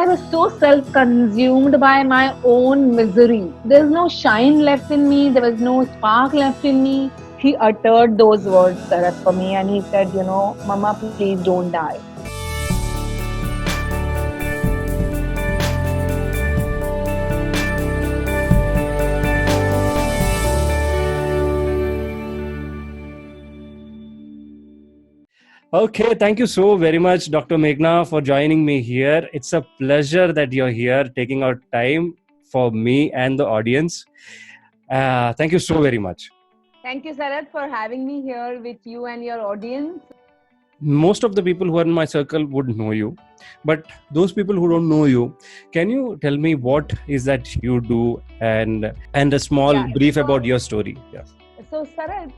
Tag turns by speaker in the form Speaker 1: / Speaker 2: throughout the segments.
Speaker 1: was so self-consumed by my own misery. There's no shine left in me. There was no spark left in me. He uttered those words, Sarat, for me, and he said, Mama, please don't die.
Speaker 2: Okay, thank you so very much, Dr. Meghna, for joining me here. It's a pleasure that you're here, taking out time for me and the audience. Thank you so very much.
Speaker 1: Thank you, Sarat, for having me here with you and your audience.
Speaker 2: Most of the people who are in my circle would know you, but those people who don't know you, can you tell me what is that you do and a small brief about your story? Yeah.
Speaker 1: So, Sarat,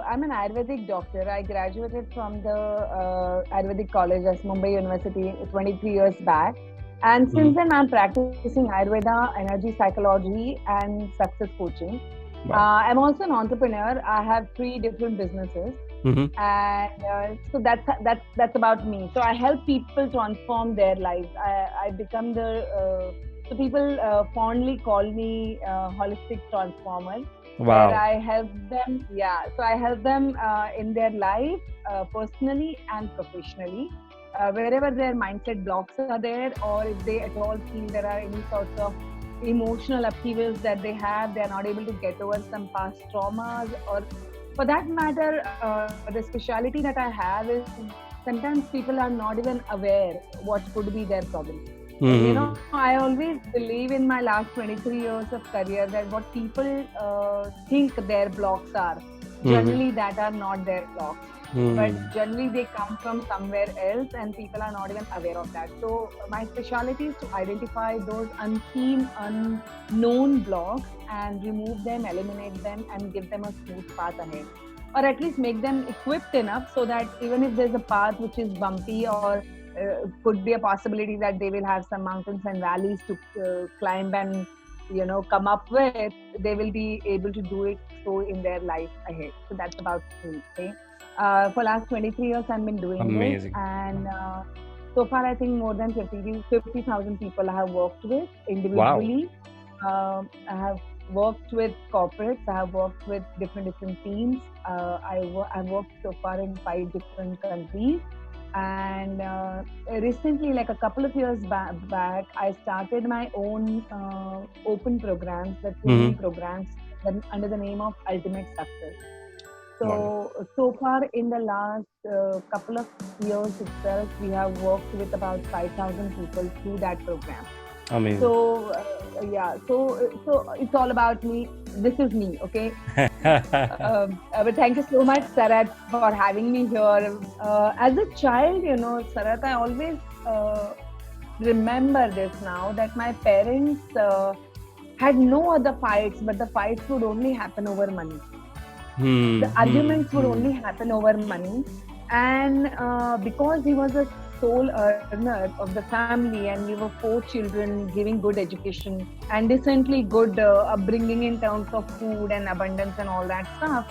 Speaker 1: I'm an Ayurvedic doctor. I graduated from the Ayurvedic College at Mumbai University 23 years back. And since then, I'm practicing Ayurveda, energy psychology, and success coaching. Wow. I'm also an entrepreneur. I have 3 different businesses. And so that's about me. So I help people transform their lives. I become so people fondly call me holistic transformer.
Speaker 2: Wow.
Speaker 1: Where I help them, so I help them in their life, personally and professionally. Wherever their mindset blocks are there, or if they at all feel there are any sorts of emotional upheavals that they have, they are not able to get over some past traumas, or for that matter, the speciality that I have is sometimes people are not even aware what could be their problem. I always believe in my last 23 years of career that what people think their blocks are, generally that are not their blocks. But generally they come from somewhere else and people are not even aware of that. So my specialty is to identify those unseen, unknown blocks and remove them, eliminate them, and give them a smooth path ahead. Or at least make them equipped enough so that even if there's a path which is bumpy or could be a possibility that they will have some mountains and valleys to climb and come up with, they will be able to do it so in their life ahead. So that's about me. Okay? For last 23 years I've been doing this, and so far I think more than 50,000 people I have worked with individually. Wow. I have worked with corporates, I have worked with different teams. I've worked so far in 5 different countries. And recently, like a couple of years back, I started my own open programs, the training programs under the name of Ultimate Success. So far in the last couple of years itself, we have worked with about 5,000 people through that program.
Speaker 2: Amazing.
Speaker 1: So so it's all about me. This is me, okay? But thank you so much, Sarat, for having me here. As a child, Sarat, I always remember this now, that my parents had no other fights, but the fights would only happen over money. The arguments would only happen over money. And because he was a sole earner of the family and we were 4 children giving good education and decently good upbringing in terms of food and abundance and all that stuff,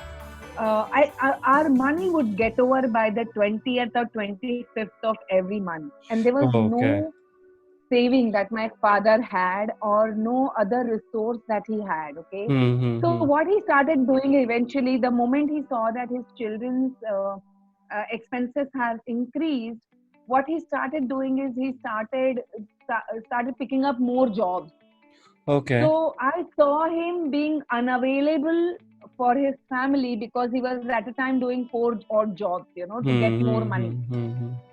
Speaker 1: our money would get over by the 20th or 25th of every month, and there was no saving that my father had or no other resource that he had. Okay. So what he started doing eventually, the moment he saw that his children's expenses have increased, what he started doing is he started picking up more jobs.
Speaker 2: Okay.
Speaker 1: So I saw him being unavailable for his family because he was at the time doing 4 odd jobs, to get more money.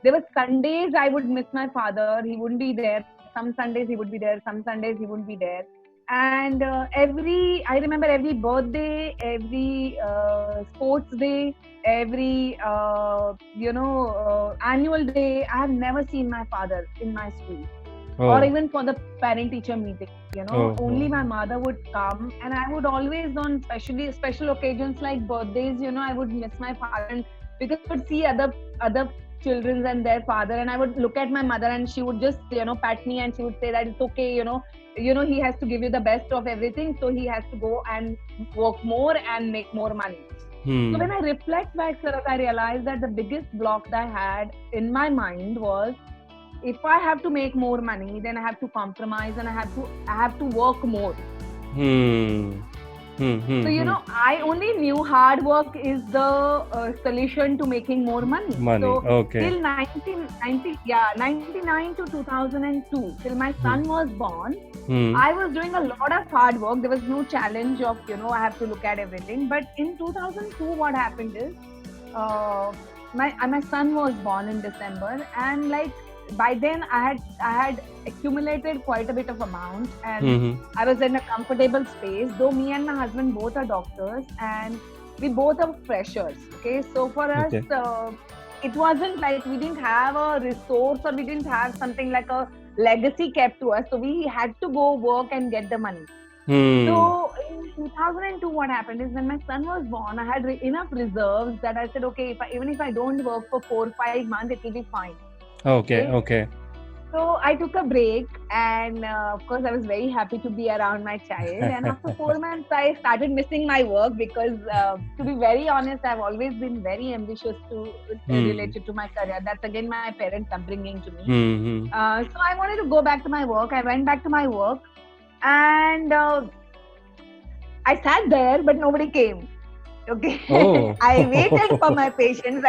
Speaker 1: There were Sundays I would miss my father. He wouldn't be there. Some Sundays he would be there. Some Sundays he wouldn't be there. And I remember every birthday, every sports day, every annual day, I have never seen my father in my school. Or even for the parent-teacher meeting, only my mother would come, and I would always on special occasions like birthdays, I would miss my father, because I would see other children and their father, and I would look at my mother and she would just, pat me and she would say that it's okay, he has to give you the best of everything, so he has to go and work more and make more money. So when I reflect back, Sarat, I realized that the biggest block that I had in my mind was if I have to make more money, then I have to compromise and I have to work more.
Speaker 2: Hmm.
Speaker 1: So, you know, I only knew hard work is the solution to making more money.
Speaker 2: Money.
Speaker 1: So,
Speaker 2: Okay.
Speaker 1: till 99 to 2002, till my son was born, I was doing a lot of hard work. There was no challenge of, you know, I have to look at everything. But in 2002, what happened is, my son was born in December, and like by then I had accumulated quite a bit of amount, and I was in a comfortable space. Though me and my husband both are doctors, and we both are freshers. Okay, so for us, it wasn't like we didn't have a resource or we didn't have something like a legacy kept to us. So we had to go work and get the money. So in 2002, what happened is when my son was born, I had enough reserves that I said, okay, even if I don't work for 4-5 months, it will be fine.
Speaker 2: Okay.
Speaker 1: So I took a break, and of course, I was very happy to be around my child. And after 4 months, I started missing my work because, to be very honest, I've always been very ambitious related to my career. That's again my parents' upbringing to me. So I wanted to go back to my work. I went back to my work, and I sat there, but nobody came. Okay, I waited for my patients.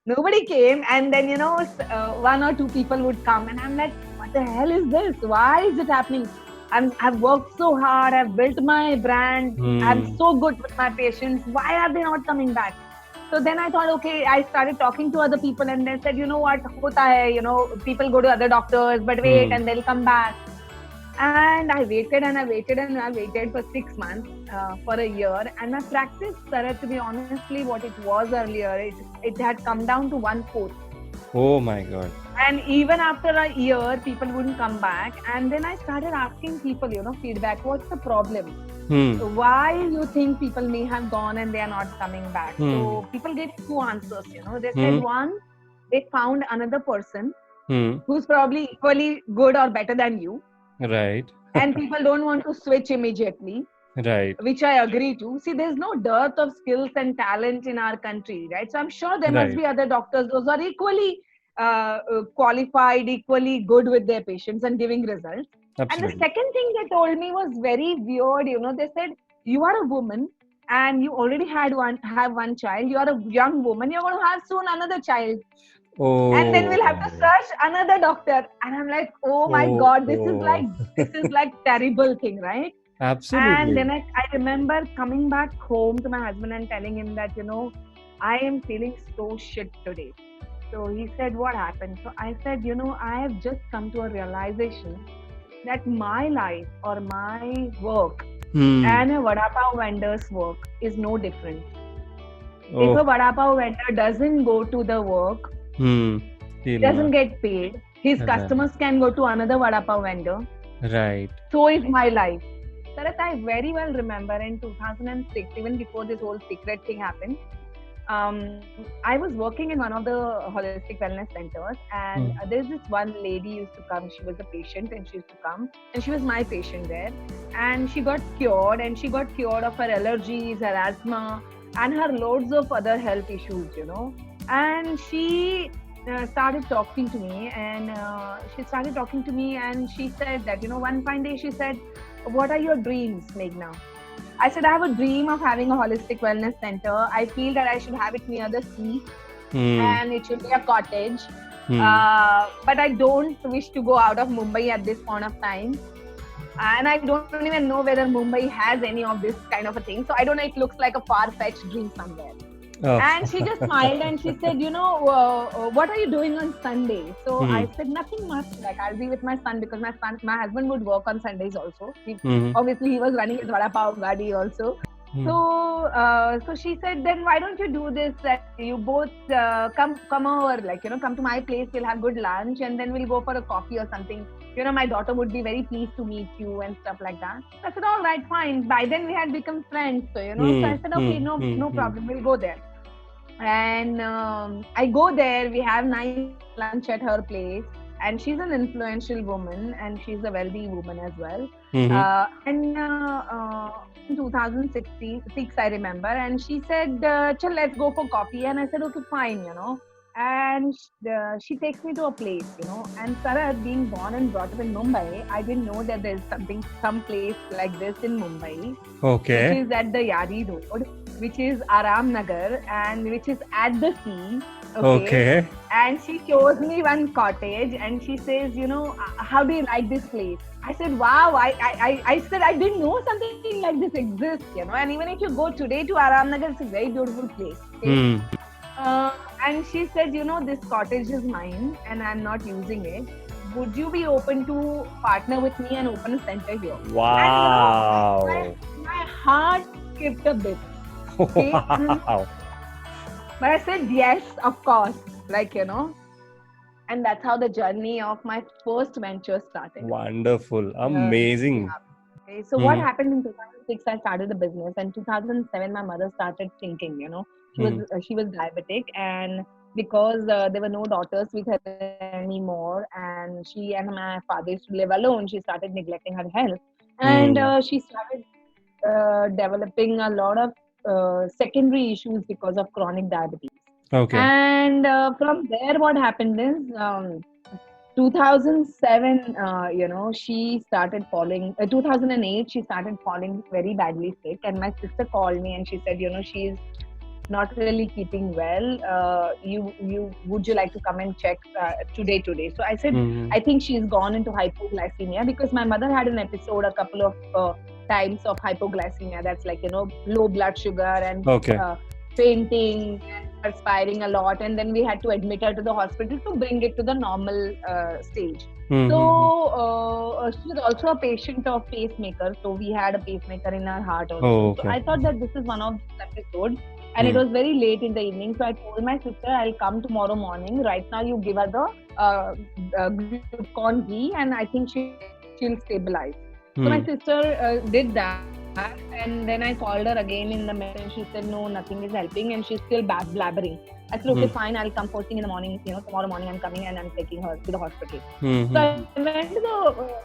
Speaker 1: Nobody came, and then, you know, 1 or 2 people would come, and I'm like, what the hell is this? Why is it happening? I've worked so hard, I've built my brand, I'm so good with my patients. Why are they not coming back? So then I thought, okay, I started talking to other people, and they said, you know what, hota hai, you know, people go to other doctors, but wait, and they'll come back. And I waited for 6 months, for a year, and my practice started to be honestly what it was earlier. It had come down to 1/4.
Speaker 2: Oh my God.
Speaker 1: And even after a year, people wouldn't come back. And then I started asking people, you know, feedback. What's the problem? Why you think people may have gone and they are not coming back? So people gave 2 answers, you know. They said, one, they found another person who's probably equally good or better than you.
Speaker 2: Right.
Speaker 1: And people don't want to switch immediately.
Speaker 2: Right.
Speaker 1: Which I agree to. See, there's no dearth of skills and talent in our country, right? So I'm sure there must be other doctors. Those are equally qualified, equally good with their patients and giving results. Absolutely. And the second thing they told me was very weird. You know, they said, you are a woman and you already have one child. You are a young woman. You're going to have soon another child. And then we'll have to search another doctor. And I'm like, oh my God, this is like terrible thing, right?
Speaker 2: Absolutely.
Speaker 1: And then I remember coming back home to my husband and telling him that, you know, I am feeling so shit today. So he said, what happened? So I said, you know, I have just come to a realization that my life or my work and a vada pav vendor's work is no different. If a vada pav vendor doesn't go to the work, he doesn't get paid. His customers can go to another vada pav vendor.
Speaker 2: Right.
Speaker 1: So is my life. Sarath, I very well remember in 2006, even before this whole secret thing happened, I was working in one of the holistic wellness centers, and there's this one lady used to come. She was a patient, and she used to come, and she was my patient there, and she got cured of her allergies, her asthma, and her loads of other health issues, you know. And she started talking to me, and she said that, you know, one fine day she said, what are your dreams, Meghna? I said, I have a dream of having a holistic wellness center. I feel that I should have it near the sea, and it should be a cottage. But I don't wish to go out of Mumbai at this point of time. And I don't even know whether Mumbai has any of this kind of a thing. So I don't know, it looks like a far-fetched dream somewhere. And she just smiled and she said, you know, what are you doing on Sunday? So I said, nothing much. Like, I'll be with my son because my husband would work on Sundays also. Obviously, he was running his vada pav gadi also. So she said, then why don't you do this? That you both come over, like, you know, come to my place. We'll have good lunch and then we'll go for a coffee or something. You know, my daughter would be very pleased to meet you and stuff like that. I said, all right, fine. By then we had become friends. So, you know, so I said, okay, no problem. We'll go there. And I go there, we have nice lunch at her place, and she's an influential woman and she's a wealthy woman as well. In 2006 I remember, and she said, Chal, let's go for coffee. And I said, okay, fine, you know. and she takes me to a place, And Sarat, being born and brought up in Mumbai, I didn't know that there's some place like this in Mumbai, which
Speaker 2: Okay.
Speaker 1: is at the Yari Road, which is Aram Nagar, and which is at the sea. Okay.
Speaker 2: Okay.
Speaker 1: And she shows me one cottage, and she says, how do you like this place? I said, wow. I said I didn't know something like this exists, And even if you go today to Aram Nagar, it's a very beautiful place. Okay?
Speaker 2: Hmm.
Speaker 1: Uh, and she said, this cottage is mine and I'm not using it. Would you be open to partner with me and open a center here?
Speaker 2: Wow.
Speaker 1: And my heart skipped a bit. Okay?
Speaker 2: Wow.
Speaker 1: But I said, yes, of course. And that's how the journey of my first venture started.
Speaker 2: Wonderful. Amazing.
Speaker 1: Okay, so what happened in 2006? I started the business, and 2007 my mother started thinking. She was diabetic, and because there were no daughters with her anymore, and she and my father used to live alone, she started neglecting her health, and she started developing a lot of secondary issues because of chronic diabetes.
Speaker 2: Okay.
Speaker 1: And from there, what happened is 2007, she started falling. 2008, she started falling very badly sick, and my sister called me and she said, she's not really keeping well. You would you like to come and check today? So I said, I think she's gone into hypoglycemia, because my mother had an episode a couple of times of hypoglycemia. That's like low blood sugar and fainting and perspiring a lot, and then we had to admit her to the hospital to bring it to the normal stage. So she was also a patient of pacemaker, so we had a pacemaker in her heart also. So I thought that this is one of the episodes, and it was very late in the evening, so I told my sister, I'll come tomorrow morning. Right now you give her the glucon ghee, and I think she'll stabilize. So my sister did that, and then I called her again in the middle, and she said, no, nothing is helping, and she's still blabbering. I said, okay, fine, I'll come first thing in the morning. Tomorrow morning I'm coming and I'm taking her to the hospital. So I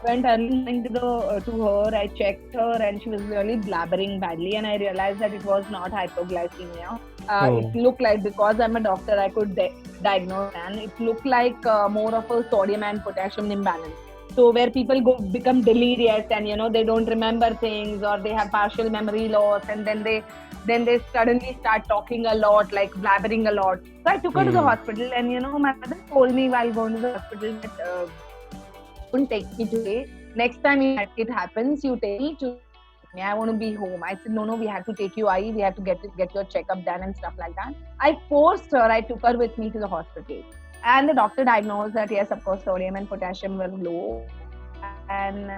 Speaker 1: went early to her. I checked her, and she was really blabbering badly, and I realized that it was not hypoglycemia. It looked like, because I'm a doctor, I could diagnose, and it looked like more of a sodium and potassium imbalance. So where people become delirious, and they don't remember things, or they have partial memory loss, and then they suddenly start talking a lot, like blabbering a lot. So I took her to the hospital, and my mother told me while going to the hospital that don't take me today. Next time it happens, you take me to me. I want to be home. I said, no, we have to take you, we have to get your checkup done and stuff like that. I forced her. I took her with me to the hospital. And the doctor diagnosed that, yes, of course, sodium and potassium were low. And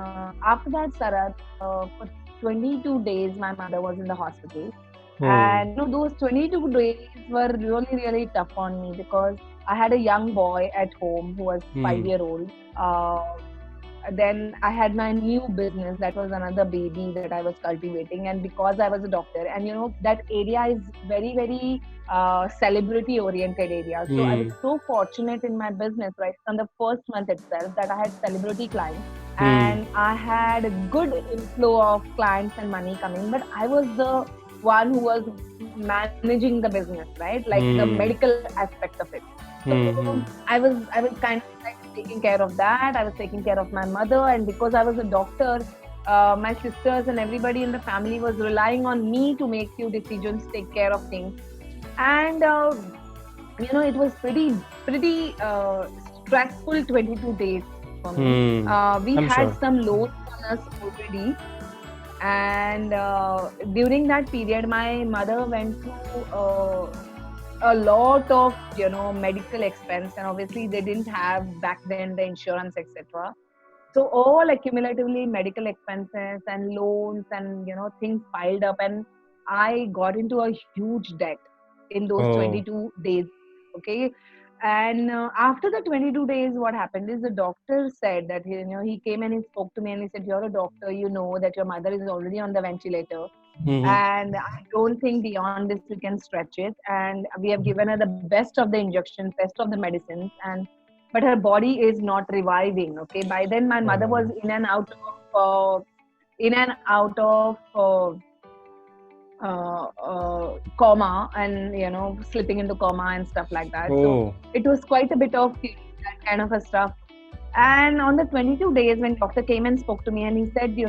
Speaker 1: after that, Sarat, for 22 days, my mother was in the hospital. And those 22 days were really, really tough on me, because I had a young boy at home who was 5-year-old. Then I had my new business. That was another baby that I was cultivating. And because I was a doctor, and that area is very, very celebrity oriented area. So I was so fortunate in my business right from the first month itself that I had celebrity clients, and I had a good inflow of clients and money coming. But I was the one who was managing the business, right? Like the medical aspect of it. So I was kind of like taking care of that. I was taking care of my mother, and because I was a doctor, my sisters and everybody in the family was relying on me to make few decisions, take care of things. And it was pretty stressful 22 days for me. We had some loans on us already, and during that period, my mother went through a lot of medical expense, and obviously they didn't have back then the insurance, etc. So all accumulatively medical expenses and loans and things piled up, and I got into a huge debt in those 22 days. Okay. And after the 22 days, what happened is the doctor said that he came and he spoke to me, and he said, you're a doctor, you know that your mother is already on the ventilator. And I don't think beyond this we can stretch it. And we have given her the best of the injections, best of the medicines, but her body is not reviving. Okay, by then my mother was in and out of coma and slipping into coma and stuff like that. So
Speaker 2: Oh.
Speaker 1: it was quite a bit of that kind of a stuff. And on the 22 days, when doctor came and spoke to me, and he said, you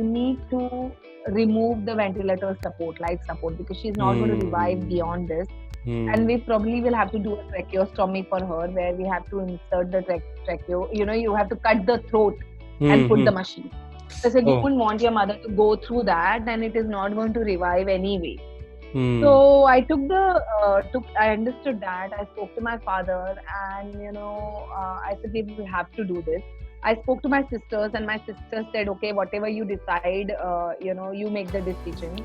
Speaker 1: need to remove the ventilator support, life support, because she's not going to revive beyond this. And we probably will have to do a tracheostomy for her, where we have to insert the tracheo. You have to cut the throat and put the machine. So I said, you wouldn't want your mother to go through that, and it is not going to revive anyway. So I I understood that. I spoke to my father, and I said, we will have to do this. I spoke to my sisters, and my sisters said, okay, whatever you decide, you make the decision.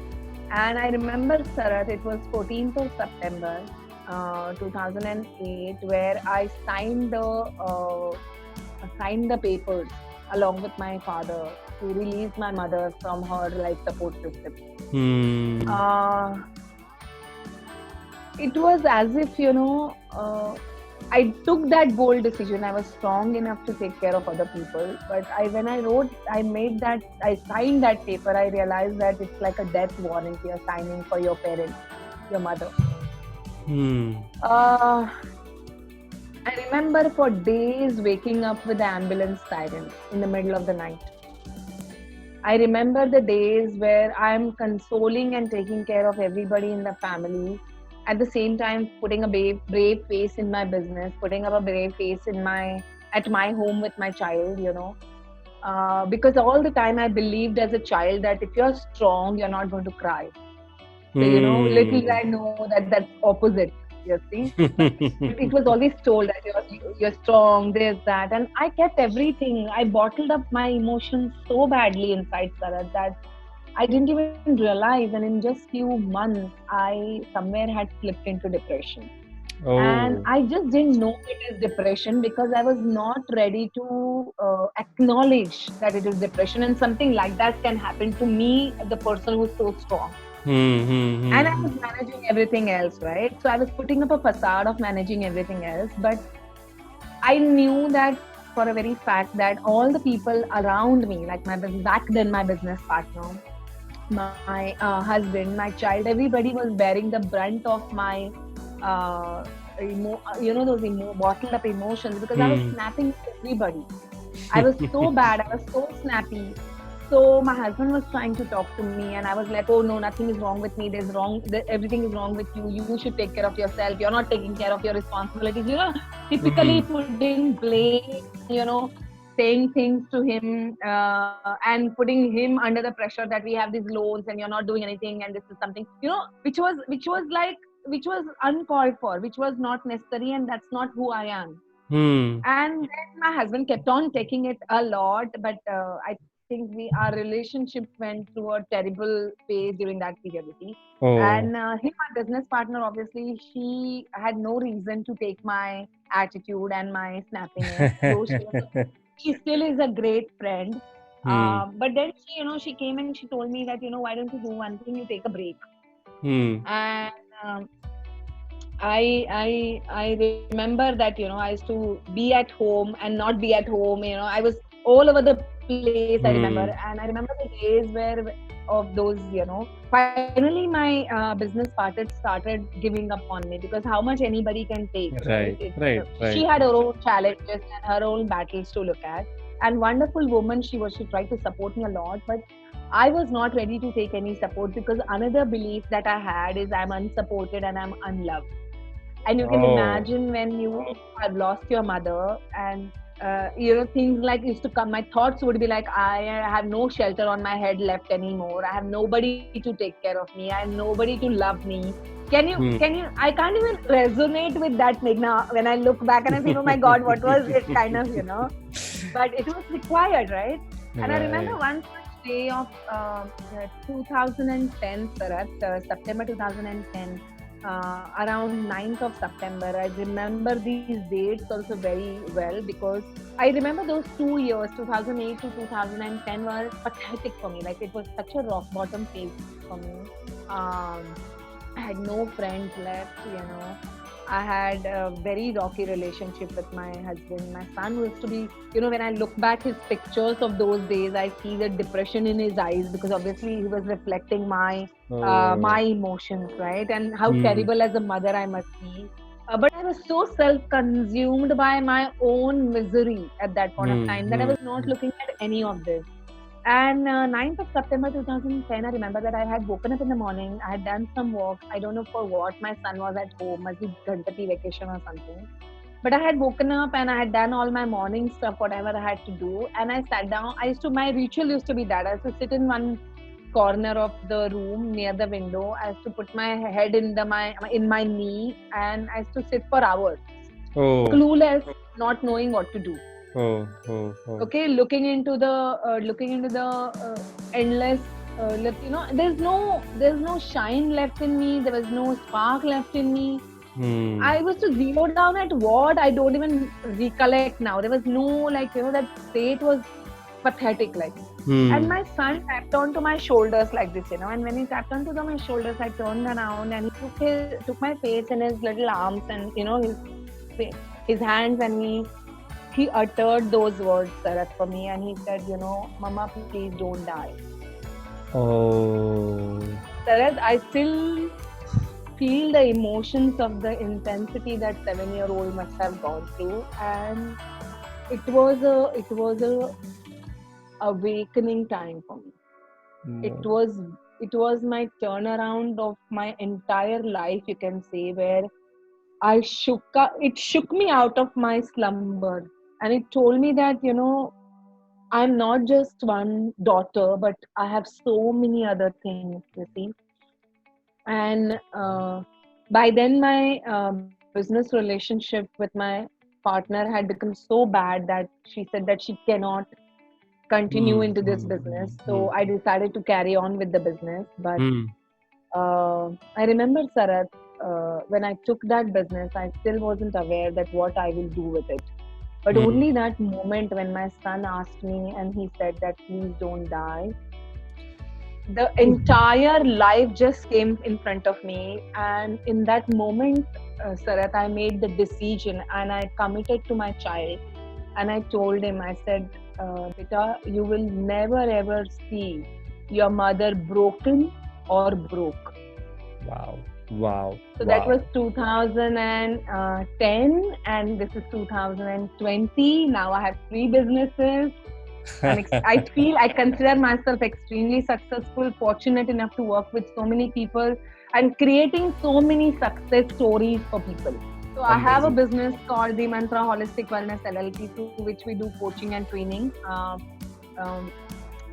Speaker 1: And I remember, Sarat, it was 14th of September, 2008, where I signed the papers along with my father to release my mother from her life support system. It was as if, I took that bold decision. I was strong enough to take care of other people. But when I signed that paper, I realized that it's like a death warrant you're signing for your parents, your mother. I remember for days waking up with the ambulance sirens in the middle of the night. I remember the days where I'm consoling and taking care of everybody in the family. At the same time, putting a brave face in my business, putting up a brave face at my home with my child, because all the time I believed as a child that if you're strong, you're not going to cry. So, little did I know that that's opposite. You see, it was always told that you're strong, there's that, and I kept everything. I bottled up my emotions so badly inside, Sarat, that I didn't even realize, and in just few months, I somewhere had slipped into depression.
Speaker 2: Oh.
Speaker 1: And I just didn't know it is depression because I was not ready to acknowledge that it is depression, and something like that can happen to me, the person who's so strong. And I was managing everything else, right? So I was putting up a facade of managing everything else, but I knew that for a very fact that all the people around me, like back then my business partner, my husband, my child, everybody was bearing the brunt of my, those bottled up emotions, because I was snapping at everybody. I was so bad. I was so snappy. So my husband was trying to talk to me, and I was like, oh no, nothing is wrong with me. Everything is wrong with you. You should take care of yourself. You're not taking care of your responsibilities. Typically putting blame, saying things to him and putting him under the pressure that we have these loans and you're not doing anything, and this is something, which was uncalled for, which was not necessary, and that's not who I am. And then my husband kept on taking it a lot, but I think our relationship went through a terrible phase during that period. And my business partner, obviously, she had no reason to take my attitude and my snappiness. So she still is a great friend. But then she came and she told me that, why don't you do one thing, you take a break. And I remember that, I used to be at home and not be at home. I was all over the place, I remember. And I remember the days of those, finally my business partner started giving up on me, because how much anybody can take.
Speaker 2: Right.
Speaker 1: She had her own challenges and her own battles to look at. And wonderful woman she was. She tried to support me a lot, but I was not ready to take any support, because another belief that I had is I'm unsupported and I'm unloved. And you can imagine when you have lost your mother, and things like used to come. My thoughts would be like, I have no shelter on my head left anymore. I have nobody to take care of me. I have nobody to love me. Can you? I can't even resonate with that, Meghna. When I look back and I think, oh my God, what was it? Kind of, But it was required, right? And I remember one day of 2010, Sarat, September 2010. Around 9th of September. I remember these dates also very well, because I remember those 2 years, 2008 to 2010, were pathetic for me. Like, it was such a rock bottom phase for me. I had no friends left, I had a very rocky relationship with my husband. My son was to be, when I look back his pictures of those days, I see the depression in his eyes because obviously he was reflecting my
Speaker 2: Oh.
Speaker 1: emotions, right? And how
Speaker 2: Hmm.
Speaker 1: terrible as a mother I must be. But I was so self-consumed by my own misery at that point of
Speaker 2: Hmm.
Speaker 1: time that I
Speaker 2: Hmm.
Speaker 1: was not looking at any of this. And 9th of September 2010, I remember that I had woken up in the morning. I had done some walk. I don't know for what. My son was at home, must be Ganpati vacation or something. But I had woken up and I had done all my morning stuff, whatever I had to do. And I sat down. My ritual used to be that I used to sit in one corner of the room near the window. I used to put my head in my knee and I used to sit for hours,
Speaker 2: Oh.
Speaker 1: clueless, not knowing what to do.
Speaker 2: Oh. Oh. Oh.
Speaker 1: Okay, looking into the endless, there's no shine left in me, there was no spark left in me.
Speaker 2: Hmm.
Speaker 1: I was to zero down at what I don't even recollect now. There was no, like, that state was pathetic, like. And
Speaker 2: Hmm.
Speaker 1: my son tapped onto my shoulders like this, and when he tapped onto my shoulders, I turned around and he took my face in his little arms and his hands, and he uttered those words, Sarat, for me, and he said, Mama, please don't die.
Speaker 2: Oh.
Speaker 1: Sarat, I still feel the emotions of the intensity that 7-year-old must have gone through, and it was a awakening time for me. It
Speaker 2: No.
Speaker 1: was it was my turnaround of my entire life, you can say, where it shook me out of my slumber, and it told me that I'm not just one daughter, but I have so many other things, you see. And by then, my business relationship with my partner had become so bad that she said that she cannot continue
Speaker 2: Hmm.
Speaker 1: into this
Speaker 2: Hmm.
Speaker 1: business.
Speaker 2: Hmm.
Speaker 1: So I decided to carry on with the business. But
Speaker 2: Hmm.
Speaker 1: I remember, Sarat, when I took that business, I still wasn't aware that what I will do with it. But
Speaker 2: Hmm.
Speaker 1: only that moment when my son asked me and he said that please don't die, the entire life just came in front of me. And in that moment, Sarat, I made the decision and I committed to my child. And I told him, I said, Beta, you will never ever see your mother broken or broke.
Speaker 2: Wow. Wow.
Speaker 1: So that was
Speaker 2: Wow.
Speaker 1: 2010, and this is 2020. Now I have 3 businesses. I consider myself extremely successful, fortunate enough to work with so many people and creating so many success stories for people. So I have a
Speaker 2: Amazing.
Speaker 1: business called the Mantra Holistic Wellness LLP, through which we do coaching and training. Um,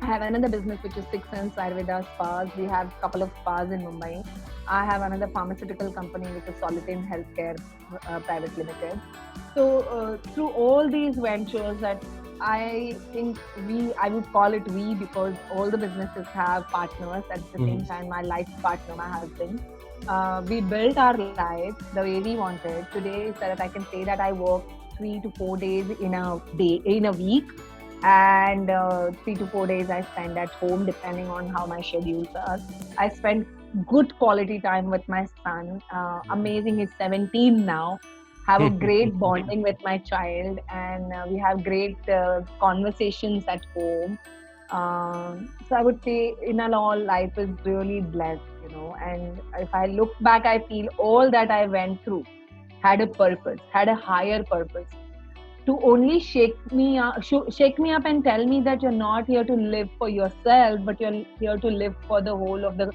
Speaker 1: I have another business which is Six Sense Ayurveda Spas. We have a couple of spas in Mumbai. I have another pharmaceutical company which is Solitin Healthcare Private Limited. So through all these ventures that I think I would call it we, because all the businesses have partners at the
Speaker 2: Hmm.
Speaker 1: same time. My life partner, my husband. We built our lives the way we wanted. Today, Sarat, I can say that I work 3 to 4 days in a week, and 3 to 4 days I spend at home, depending on how my schedules are. I spend good quality time with my son. Amazing, he's 17 now. Have a great bonding with my child, and we have great conversations at home. So I would say, in all, life is really blessed, And if I look back, I feel all that I went through had a purpose, had a higher purpose, to only shake me up and tell me that you're not here to live for yourself, but you're here to live for the whole of the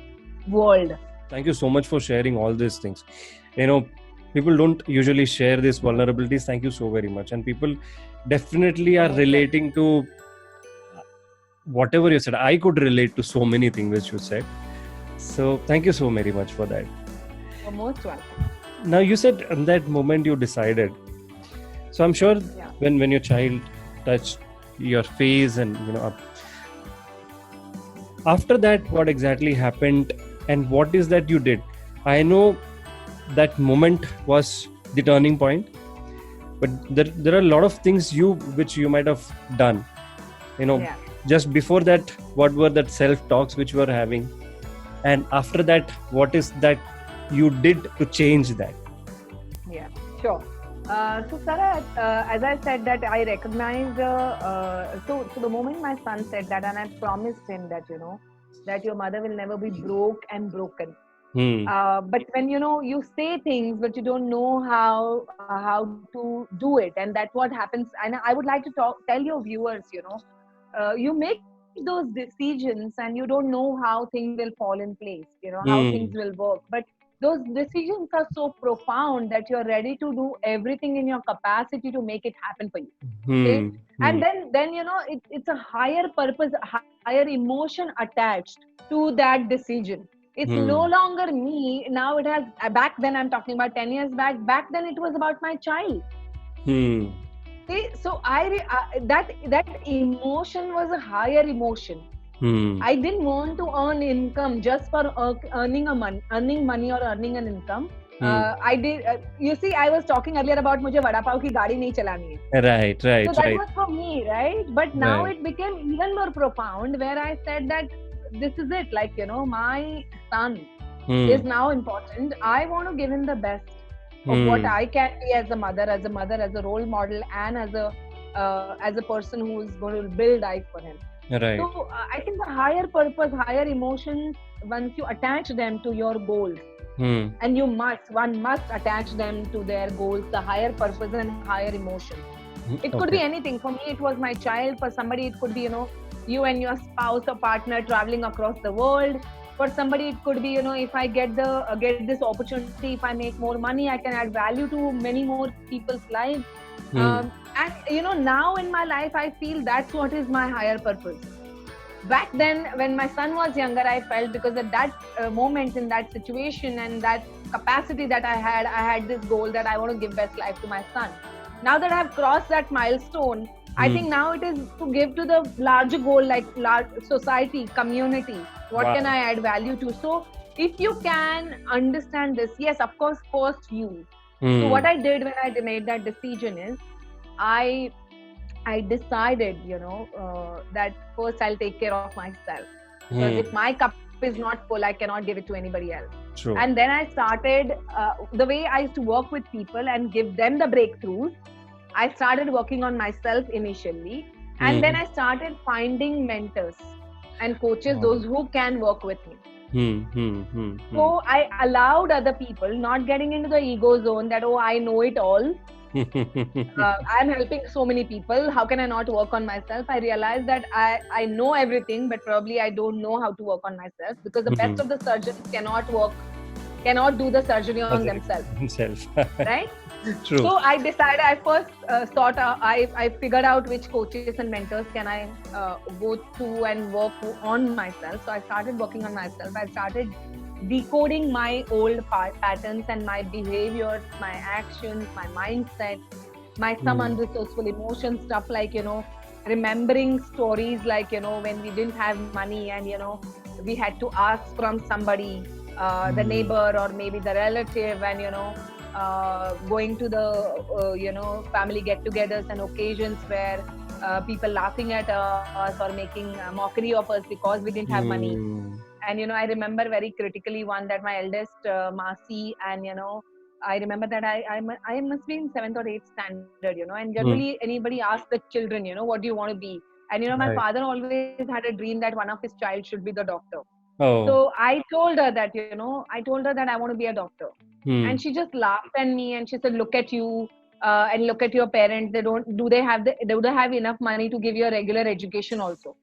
Speaker 1: world.
Speaker 2: Thank you so much for sharing all these things. People don't usually share these vulnerabilities. Thank you so very much. And people definitely are relating to whatever you said. I could relate to so many things which you said. So thank you so very much for that.
Speaker 1: You're most welcome.
Speaker 2: Now you said in that moment you decided. So I'm sure when your child touched your face and after that, what exactly happened and what is that you did? I know that moment was the turning point, but there are a lot of things which you might have done. Just before that, what were that self-talks which you were having? And after that, what is that you did to change that?
Speaker 1: Yeah, sure. So Sarah, as I said that I recognize, so the moment my son said that, and I promised him that, that your mother will never be broke and broken.
Speaker 2: Hmm.
Speaker 1: But when you say things, but you don't know how to do it, and that's what happens. And I would like to tell your viewers, you make those decisions and you don't know how things will fall in place, how things will
Speaker 2: Hmm.
Speaker 1: work. But those decisions are so profound that you're ready to do everything in your capacity to make it happen for you. Okay,
Speaker 2: Hmm.
Speaker 1: and
Speaker 2: Hmm.
Speaker 1: then it's a higher purpose, higher emotion attached to that decision. It's no
Speaker 2: Hmm.
Speaker 1: longer me now. It has back then, I'm talking about 10 years back then it was about my child.
Speaker 2: Hmm.
Speaker 1: Okay, so that emotion was a higher emotion.
Speaker 2: Hmm.
Speaker 1: I didn't want to earn income just for earning money or earning an income.
Speaker 2: Hmm.
Speaker 1: I did. You see, I was talking earlier about मुझे वड़ा पाव की गाड़ी नहीं चलानी है.
Speaker 2: Right.
Speaker 1: So
Speaker 2: Right.
Speaker 1: that
Speaker 2: Right.
Speaker 1: was for me, right? But now
Speaker 2: Right.
Speaker 1: it became even more profound, where I said that this is it. Like my son is
Speaker 2: Hmm.
Speaker 1: now important. I want to give him the best of what
Speaker 2: Hmm.
Speaker 1: I can be as a mother, as a role model, and as a person who is going to build life for him.
Speaker 2: Right.
Speaker 1: So I think the higher purpose, higher emotions, once you attach them to your goals,
Speaker 2: Hmm.
Speaker 1: and one must attach them to their goals, the higher purpose and higher emotion. It could be
Speaker 2: Okay.
Speaker 1: anything. For me, it was my child. For somebody, it could be you and your spouse or partner traveling across the world. For somebody, it could be if I get this opportunity, if I make more money, I can add value to many more people's lives.
Speaker 2: Hmm.
Speaker 1: And now in my life, I feel that's what is my higher purpose. Back then, when my son was younger, I felt, because at that moment, in that situation and that capacity that I had this goal that I want to give best life to my son. Now that I've crossed that milestone, I
Speaker 2: Hmm.
Speaker 1: think now it is to give to the larger goal, like large society, community. What can
Speaker 2: Wow.
Speaker 1: I add value to? So if you can understand this, yes, of course, first you. So what
Speaker 2: Hmm.
Speaker 1: I did when I made that decision is, I I decided, that first I'll take care of myself, because if
Speaker 2: Hmm.
Speaker 1: my cup is not full, I cannot give it to anybody else. And
Speaker 2: True.
Speaker 1: then I started the way I used to work with people and give them the breakthroughs. I started working on myself initially, and then
Speaker 2: Hmm.
Speaker 1: I started finding mentors and coaches,
Speaker 2: Wow.
Speaker 1: those who can work with me.
Speaker 2: Hmm. Hmm. Hmm. Hmm.
Speaker 1: So I allowed other people, not getting into the ego zone that, oh, I know it all. I'm helping so many people. How can I not work on myself? I realized that I know everything, but probably I don't know how to work on myself, because the best
Speaker 2: Hmm.
Speaker 1: of the surgeons cannot do the surgery on
Speaker 2: Surgery
Speaker 1: themselves,
Speaker 2: himself.
Speaker 1: right?
Speaker 2: True.
Speaker 1: So I decided, I first I figured out which coaches and mentors can I go to and work on myself. So I started working on myself. I started decoding my old patterns and my behaviors, my actions, my mindset, my some
Speaker 2: Hmm.
Speaker 1: unresourceful emotions, stuff like remembering stories like when we didn't have money, and we had to ask from somebody, the
Speaker 2: Hmm.
Speaker 1: neighbor or maybe the relative, and going to the family get-togethers and occasions where people laughing at us or making mockery of us because we didn't have money.
Speaker 2: Hmm.
Speaker 1: And I remember very critically one that my eldest Masi, and I remember that I must be in seventh or eighth standard, and generally
Speaker 2: Hmm.
Speaker 1: anybody asks the children, what do you want to be? And my
Speaker 2: Right.
Speaker 1: father always had a dream that one of his child should be the doctor.
Speaker 2: Oh.
Speaker 1: So I told her that, I told her that I want to be a doctor. And
Speaker 2: Hmm.
Speaker 1: she just laughed at me and she said, look at you, and look at your parents. Do they have enough money to give you a regular education also?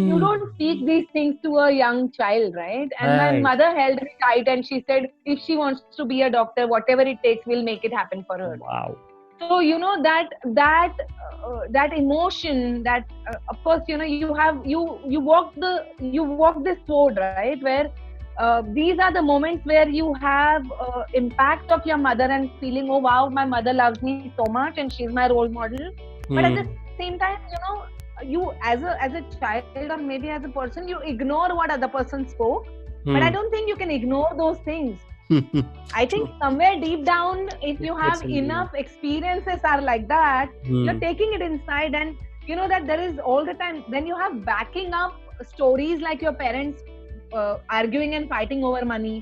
Speaker 1: You
Speaker 2: Hmm.
Speaker 1: don't speak these things to a young child, right? And my
Speaker 2: Right.
Speaker 1: mother held me tight and she said, if she wants to be a doctor, whatever it takes, we'll make it happen for her.
Speaker 2: Wow.
Speaker 1: So that emotion, that of course you have you walk this road, right, where these are the moments where you have impact of your mother and feeling, oh wow, my mother loves me so much and she's my role model. But at the
Speaker 2: Hmm.
Speaker 1: same time, you as a child or maybe as a person, you ignore what other person spoke. But I
Speaker 2: Hmm.
Speaker 1: don't think you can ignore those things. I think
Speaker 2: True.
Speaker 1: somewhere deep down, if you have
Speaker 2: It's in you.
Speaker 1: enough experiences are like that, you're
Speaker 2: Hmm.
Speaker 1: taking it inside, and you know that there is all the time. Then you have backing up stories like your parents arguing and fighting over money.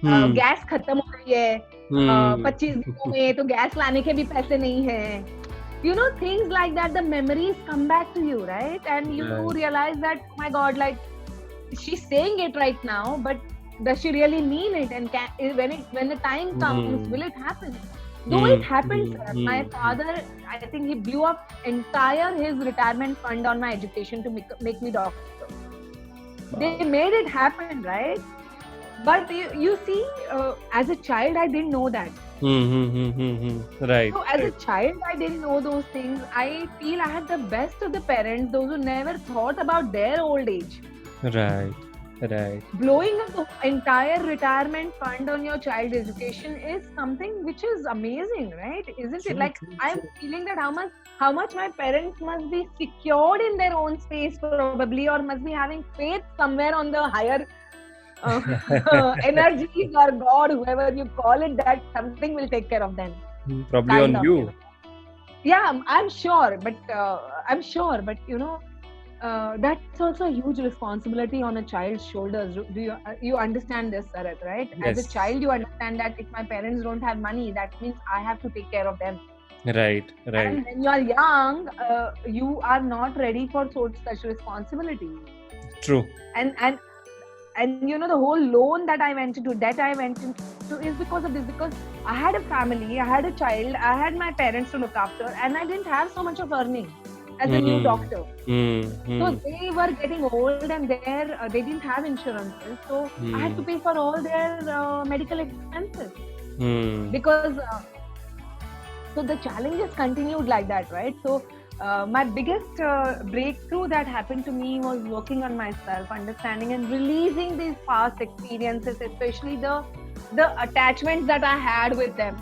Speaker 1: Gas खत्म हो गई है 25 दिनों में, तो gas लाने के भी पैसे नहीं है. You know, things like that, the memories come back to you, right? And you realize that, oh my God, like she's saying it right now, but does she really mean it? And when the time comes, will it happen? Though it happened, sir. My father, I think he blew up entire his retirement fund on my education to make me doctor. Wow. They made it happen, right? But you see, as a child, I didn't know that.
Speaker 2: Right.
Speaker 1: So as a child, I didn't know those things. I feel I had the best of the parents, those who never thought about their old age.
Speaker 2: Right.
Speaker 1: Blowing up the entire retirement fund on your child's education is something which is amazing, right? Isn't it? Like, I'm feeling that how much my parents must be secured in their own space probably, or must be having faith somewhere on the higher energies or God, whoever you call it, that something will take care of them.
Speaker 2: Probably on you.
Speaker 1: Yeah, I'm sure, but you know, that's also a huge responsibility on a child's shoulders. Do you understand this, Sarath, right?
Speaker 2: Yes.
Speaker 1: As a child, you understand that if my parents don't have money, that means I have to take care of them.
Speaker 2: Right.
Speaker 1: And when you are young, you are not ready for such responsibility.
Speaker 2: True.
Speaker 1: And you know, the whole loan that I went into is because of this. Because I had a family, I had a child, I had my parents to look after, and I didn't have so much of earning as a new doctor. So they were getting old, and they didn't have insurances. So I had to pay for all their medical expenses. Because so the challenges continued like that, right? So my biggest breakthrough that happened to me was working on myself, understanding and releasing these past experiences, especially the attachments that I had with them.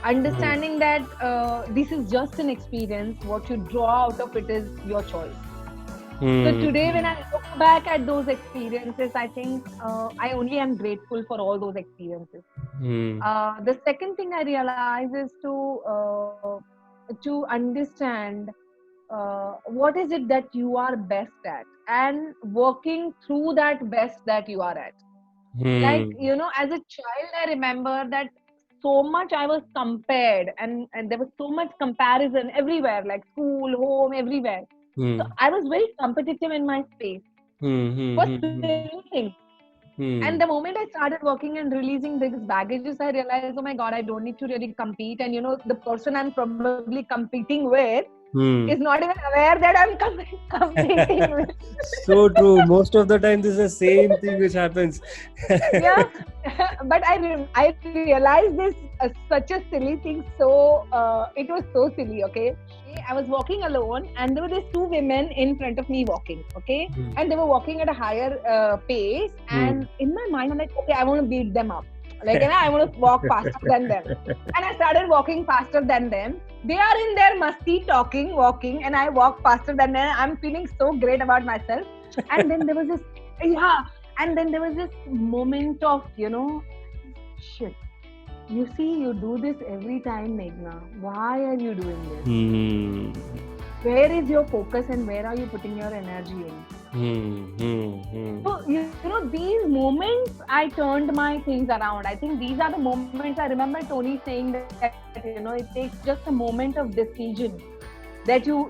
Speaker 1: Understanding that this is just an experience. What you draw out of it is your choice. So today, when I look back at those experiences, I think I only am grateful for all those experiences. The second thing I realize is to understand what is it that you are best at, and working through that best that you are at. Like, you know, as a child, I remember that so much I was compared, and there was so much comparison everywhere, like school, home, everywhere. So I was very competitive in my space for anything. And the moment I started working and releasing these baggages, I realized, oh my God, I don't need to really compete. And you know, the person I'm probably competing with is not even aware that I'm competing with.
Speaker 2: So true. Most of the time, this is the same thing which happens.
Speaker 1: Yeah, but I realized this such a silly thing. So it was so silly. Okay, I was walking alone, and there were these two women in front of me walking. Okay, and they were walking at a higher pace. And in my mind, I'm like, okay, I want to beat them up. Like, I want to walk faster than them. And I started walking faster than them. They are in their musty walking, and I walk faster than them. I'm feeling so great about myself. And then there was this moment of, you know, shit. You see, you do this every time, Meghna. Why are you doing this? Where is your focus, and where are you putting your energy in? So, you know, these moments, I turned my things around. I think these are the moments. I remember Tony saying that, you know, it takes just a moment of decision that you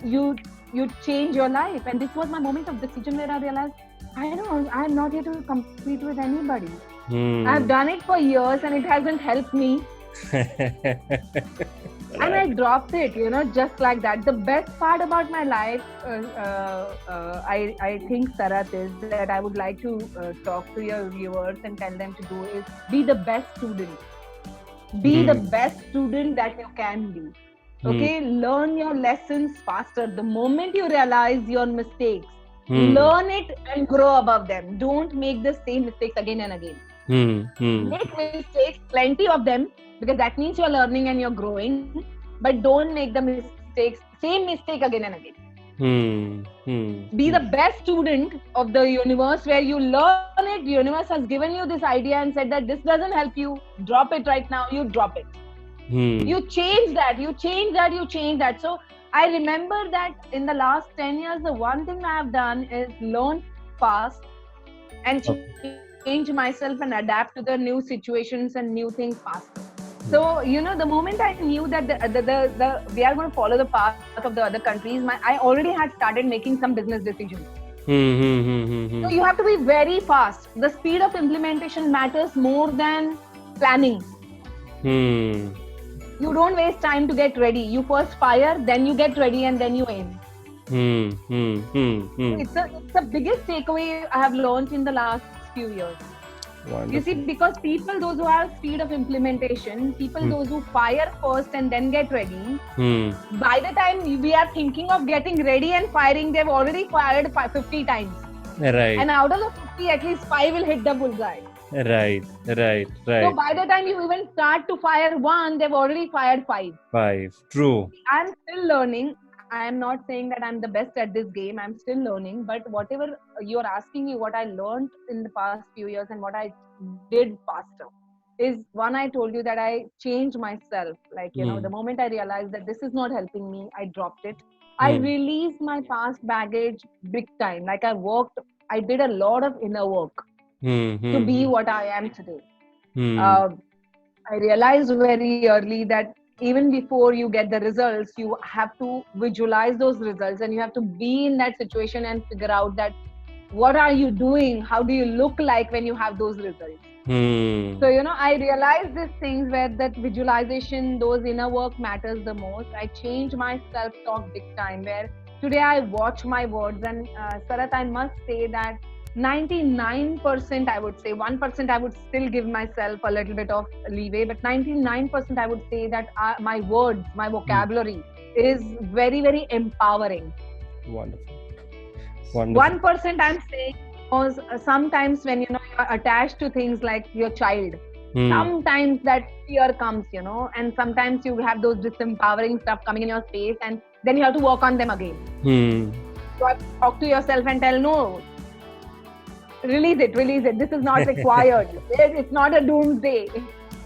Speaker 1: change your life. And this was my moment of decision where I realized, I'm not here to compete with anybody. I've done it for years and it hasn't helped me. And I dropped it, you know, just like that. The best part about my life, I think, Sarath, is that I would like to talk to your viewers and tell them to do is be the best student. Be the best student that you can be. Okay, learn your lessons faster. The moment you realize your mistakes, learn it and grow above them. Don't make the same mistakes again and again. Make mistakes, plenty of them, because that means you're learning and you're growing. But don't make the same mistake again and again. Be the best student of the universe, where you learn it. The universe has given you this idea and said that this doesn't help you. Drop it right now. You drop it. You change that. You change that. So I remember that in the last 10 years, the one thing I have done is learn fast and change change myself and adapt to the new situations and new things faster. So, you know, the moment I knew that we are going to follow the path of the other countries, I already had started making some business decisions. So you have to be very fast. The speed of implementation matters more than planning. You don't waste time to get ready. You first fire, then you get ready, and then you aim. It's the biggest takeaway I have learned in the last few years.
Speaker 2: Wonderful.
Speaker 1: You see, because people, those who have speed of implementation, people, those who fire first and then get ready, by the time we are thinking of getting ready and firing, they've already fired 50 times.
Speaker 2: Right.
Speaker 1: And out of the 50, at least 5 will hit the bullseye.
Speaker 2: Right.
Speaker 1: So by the time you even start to fire 1, they've already fired 5.
Speaker 2: 5. True.
Speaker 1: I'm still learning. I am not saying that I'm the best at this game. I'm still learning. But whatever you're asking me, what I learned in the past few years and what I did faster is, one, I told you that I changed myself. Like, you know, the moment I realized that this is not helping me, I dropped it. I released my past baggage big time. Like I did a lot of inner work to be what I am today. I realized very early that even before you get the results, you have to visualize those results, and you have to be in that situation and figure out that what are you doing? How do you look like when you have those results? So, you know, I realized these things where that visualization, those inner work matters the most. I changed my self-talk big time, where today I watch my words, and Sarath, I must say that 99%, I would say, 1% I would still give myself a little bit of leeway, but 99% I would say that my words, my vocabulary is very, very empowering.
Speaker 2: Wonderful.
Speaker 1: 1% I'm saying was sometimes when, you know, you're attached to things like your child, sometimes that fear comes, you know, and sometimes you have those disempowering stuff coming in your face, and then you have to work on them again. So I talk to yourself and tell, no, release it. This is not required. It's not a doomsday.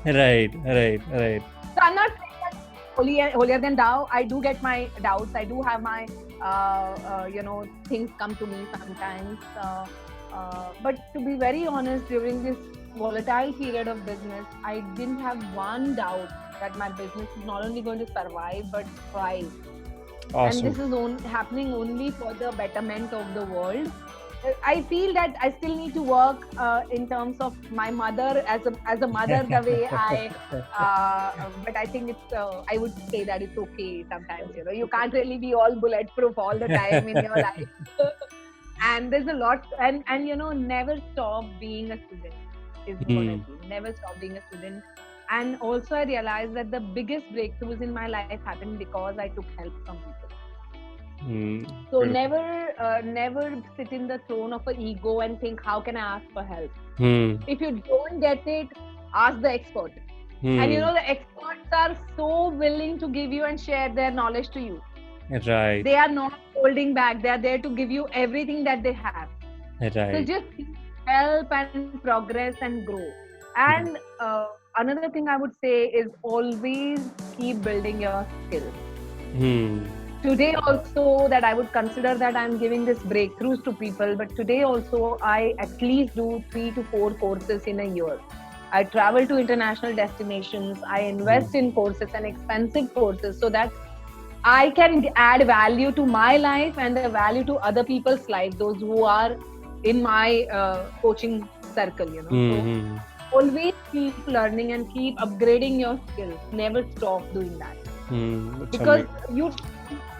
Speaker 2: Right.
Speaker 1: So I'm not saying that holier than thou. I do get my doubts. I do have my, you know, things come to me sometimes. But to be very honest, during this volatile period of business, I didn't have one doubt that my business is not only going to survive, but thrive.
Speaker 2: Awesome.
Speaker 1: And this is happening only for the betterment of the world. I feel that I still need to work in terms of my mother as a mother, the way but I think it's, I would say that it's okay sometimes, you know, you can't really be all bulletproof all the time in your life. And there's a lot, and you know, never stop being a student is what I feel. Never stop being a student. And also I realized that the biggest breakthroughs in my life happened because I took help from people. So never sit in the throne of an ego and think, how can I ask for help? If you don't get it, ask the expert. And you know, the experts are so willing to give you and share their knowledge to you.
Speaker 2: Right.
Speaker 1: They are not holding back. They are there to give you everything that they have.
Speaker 2: Right.
Speaker 1: So just help and progress and grow. And another thing I would say is always keep building your skills. Today also, that I would consider that I'm giving this breakthroughs to people, but today also I at least do 3 to 4 courses in a year. I travel to international destinations. I invest in courses and expensive courses so that I can add value to my life and the value to other people's life, those who are in my coaching circle, you know. So always keep learning and keep upgrading your skills. Never stop doing that. Because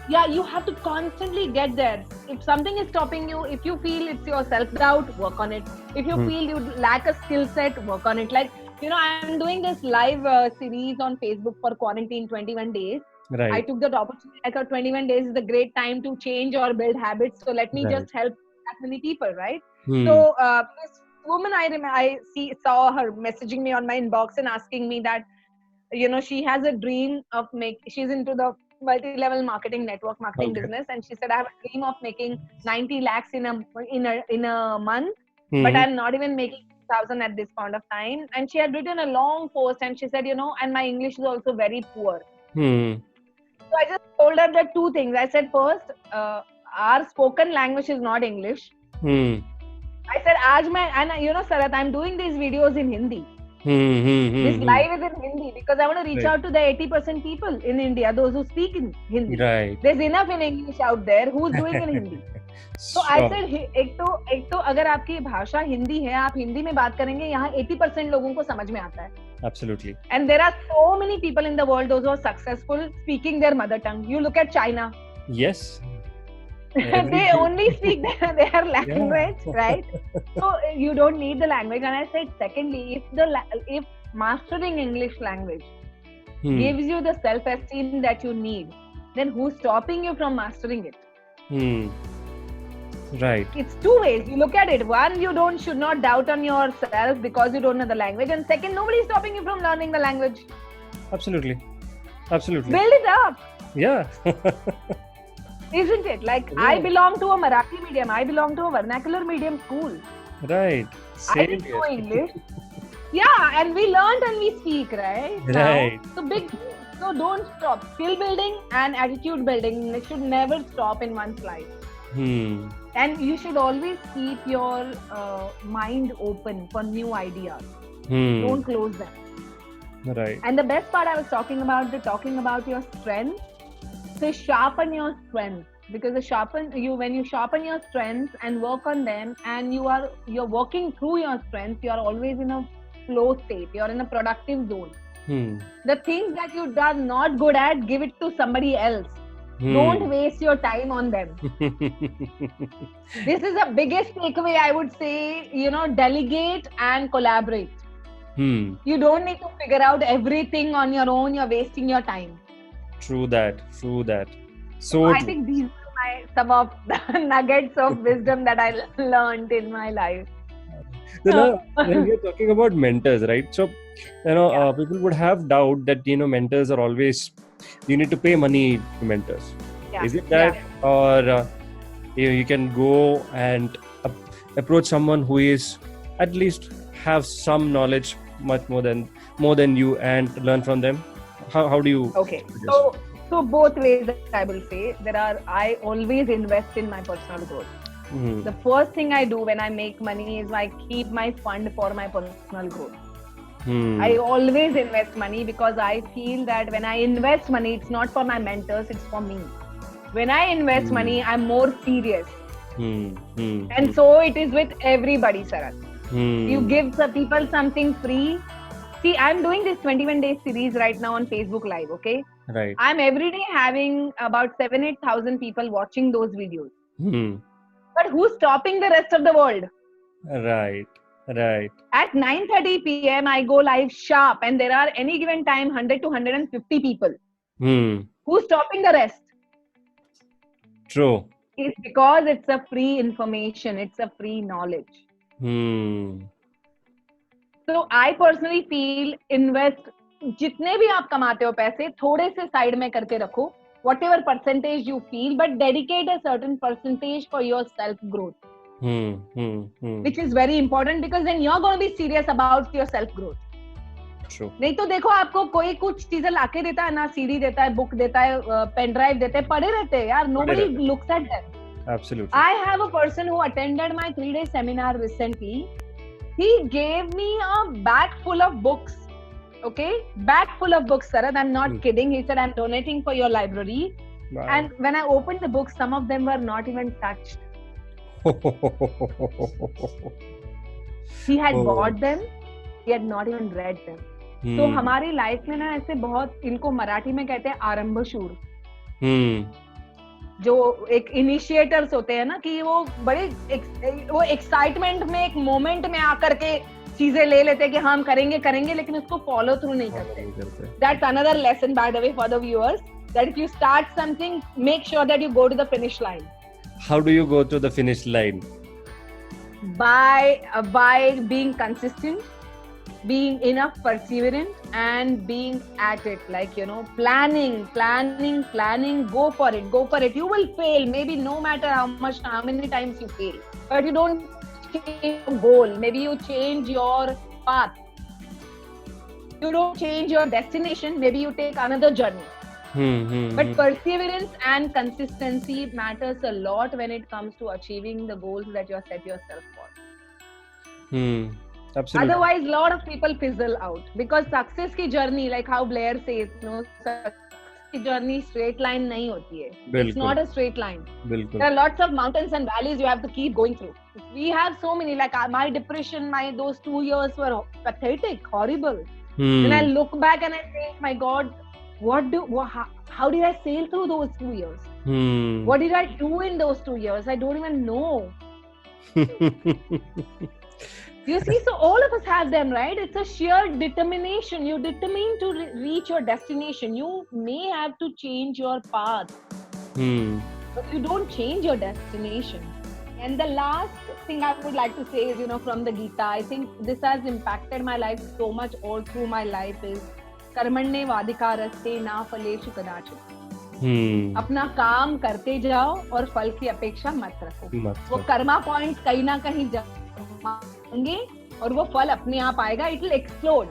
Speaker 1: you have to constantly get there. If something is stopping you, if you feel it's your self-doubt, work on it. If you feel you lack a skill set, work on it. Like, you know, I'm doing this live series on Facebook for quarantine 21 days.
Speaker 2: Right.
Speaker 1: I took that opportunity. I thought 21 days is a great time to change or build habits. So let me just help that many people, right? So this woman, I saw her messaging me on my inbox and asking me that, you know, she has a dream of she's into the multi-level network marketing business, and she said, I have a dream of making 90 lakhs in a month, but I'm not even making 1,000 at this point of time. And she had written a long post, and she said, you know, and my English is also very poor. So I just told her that 2 things. I said, first, our spoken language is not English. I said, आज मैं, and you know, Sarat, I'm doing these videos in Hindi. This live is in Hindi because I want to reach
Speaker 2: Right.
Speaker 1: out to the 80% people in India, those who speak in Hindi.
Speaker 2: Right.
Speaker 1: There's enough in English out there who's doing in Hindi. So I
Speaker 2: Sure.
Speaker 1: said, एक तो अगर आपकी भाषा हिंदी है, आप हिंदी में बात करेंगे, यहाँ 80% लोगों को समझ में आता है.
Speaker 2: Absolutely.
Speaker 1: And there are so many people in the world, those who are successful, speaking their mother tongue. You look at China.
Speaker 2: Yes.
Speaker 1: They only speak their language, right? So you don't need the language. And I said, secondly, if mastering English language gives you the self-esteem that you need, then who's stopping you from mastering it?
Speaker 2: Right.
Speaker 1: It's two ways. You look at it. One, you should not doubt on yourself because you don't know the language. And second, nobody's stopping you from learning the language.
Speaker 2: Absolutely. Absolutely.
Speaker 1: Build it up.
Speaker 2: Yeah.
Speaker 1: Isn't it? Like,
Speaker 2: Yeah.
Speaker 1: I belong to a Marathi medium. I belong to a vernacular medium school.
Speaker 2: Right.
Speaker 1: I
Speaker 2: Same
Speaker 1: didn't
Speaker 2: here.
Speaker 1: know English. Yeah, and we learned and we speak, right?
Speaker 2: Right.
Speaker 1: Now, so don't stop. Skill building and attitude building should never stop in one's life. And you should always keep your mind open for new ideas. Don't close them.
Speaker 2: Right.
Speaker 1: And the best part I was talking about your strengths. So sharpen your strengths, because when you sharpen your strengths and work on them, and you're working through your strengths, you are always in a flow state. You're in a productive zone. The things that you are not good at, give it to somebody else. Don't waste your time on them. This is the biggest takeaway, I would say. Delegate and collaborate. You don't need to figure out everything on your own. You're wasting your time.
Speaker 2: True that. So
Speaker 1: I think these are some of the nuggets of wisdom that I learned in my life.
Speaker 2: When we're talking about mentors, right? So, people would have doubt that, mentors are always, you need to pay money to mentors.
Speaker 1: Yeah.
Speaker 2: Is it that?
Speaker 1: Yeah.
Speaker 2: Or you can go and approach someone who is at least have some knowledge much more than you and learn from them? How do you?
Speaker 1: Okay. So both ways I will say. I always invest in my personal growth. The first thing I do when I make money is I keep my fund for my personal growth. I always invest money because I feel that when I invest money, it's not for my mentors, it's for me. When I invest money, I'm more serious. And so it is with everybody, Sarat. You give the people something free. See, I'm doing this 21 days series right now on Facebook Live, okay?
Speaker 2: Right.
Speaker 1: I'm every day having about 7,000-8,000 people watching those videos. But who's stopping the rest of the world?
Speaker 2: Right.
Speaker 1: At 9:30 p.m. I go live sharp, and there are any given time 100 to 150 people. Who's stopping the rest?
Speaker 2: True.
Speaker 1: It's because it's a free information. It's a free knowledge. So I personally feel invest जितने भी आप कमाते हो पैसे थोड़े से side में करके रखो, whatever percentage you feel, but dedicate a certain percentage for your self growth, which is very important because then you're going to be serious about your self growth.
Speaker 2: True.
Speaker 1: नहीं तो देखो आपको कोई कुछ चीजें लाके देता है ना, सीडी देता है, बुक देता है, पेन ड्राइव देते हैं, पढ़े रहते हैं यार. Nobody looks at them.
Speaker 2: Absolutely.
Speaker 1: I have a person who attended my 3-day seminar recently. He gave me a bag full of books. Okay, bag full of books, Sarat. I'm not kidding. He said, I'm donating for your library.
Speaker 2: Wow.
Speaker 1: And when I opened the books, some of them were not even touched. He had bought them. He had not even read them. तो हमारी life में ना ऐसे बहुत, इनको मराठी में कहते हैं आरंभशूर, जो एक इनिशिएटर्स होते हैं ना, कि वो बड़े वो एक्साइटमेंट में एक मोमेंट में आकर के चीजें ले लेते हैं कि हम करेंगे, लेकिन उसको फॉलो थ्रू नहीं करते. That's another lesson, by the way, for the viewers, that if you start something, make sure that you go to the finish line.
Speaker 2: How do you go to the finish line?
Speaker 1: By being consistent, being enough perseverant, and being at it. Like, planning, go for it. You will fail, maybe no matter how many times you fail, but you don't change your goal. Maybe you change your path. You don't change your destination. Maybe you take another journey. But perseverance and consistency matters a lot when it comes to achieving the goals that you have set yourself for.
Speaker 2: Absolutely.
Speaker 1: Otherwise, a lot of people fizzle out because success ki journey, like how Blair says, no, success ki journey straight line nahi hoti hai. It's not a straight line.
Speaker 2: Bilkul.
Speaker 1: There are lots of mountains and valleys you have to keep going through. We have so many, like my depression, those 2 years were pathetic, horrible. Then I look back and I say, my God, how did I sail through those 2 years? What did I do in those 2 years? I don't even know. You see, so all of us have them, right? It's a sheer determination. You're determined to reach your destination. You may have to change your path, but you don't change your destination. And the last thing I would like to say is, from the Gita, I think this has impacted my life so much all through my life is कर्मण्ये वाधिकारस्ते ना फलेषु कदाचित्. अपना काम करते जाओ और फल की अपेक्षा मत रखो. वो कर्मा पॉइंट्स कहीं ना कहीं होंगे और वो फल अपने आप आएगा. It will explode.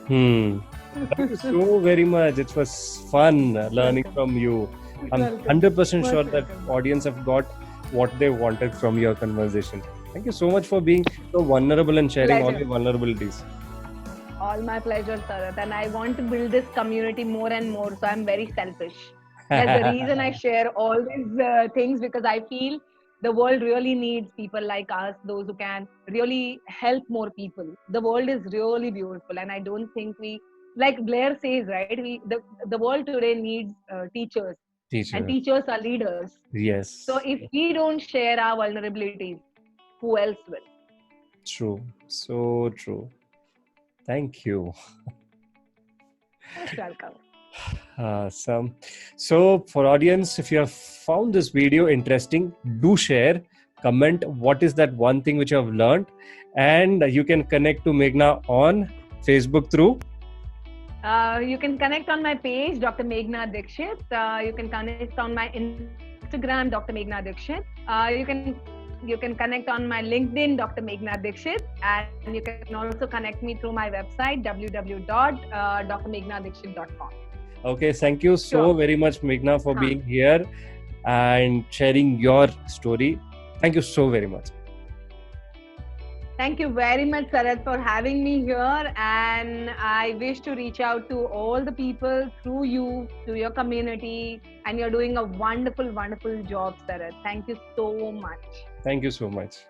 Speaker 2: Thank you so very much. It was fun learning from you. I'm 100% sure that audience have got what they wanted from your conversation. Thank you so much for being so vulnerable and sharing all your vulnerabilities.
Speaker 1: All my pleasure, Sarath. And I want to build this community more and more. So I'm very selfish. That's the reason I share all these things, because I feel the world really needs people like us, those who can really help more people. The world is really beautiful. And I don't think like Blair says, right? The world today needs teachers. And teachers are leaders.
Speaker 2: Yes.
Speaker 1: So if we don't share our vulnerabilities, who else will?
Speaker 2: True. So true. Thank you.
Speaker 1: Most welcome.
Speaker 2: Awesome. So for audience, if you have found this video interesting, do share, comment what is that one thing which you have learned, and you can connect to Meghna on Facebook through.
Speaker 1: You can connect on my page, Dr. Meghna Dixit. You can connect on my Instagram, Dr. Meghna Dixit. You can connect on my LinkedIn, Dr. Meghna Dixit, and you can also connect me through my website, www.drmeghnadixit.com.
Speaker 2: Okay, thank you so very much, Meghna, for being here and sharing your story. Thank you so very much.
Speaker 1: Thank you very much, Sarath, for having me here. And I wish to reach out to all the people through you, to your community. And you're doing a wonderful, wonderful job, Sarath. Thank you so much.
Speaker 2: Thank you so much.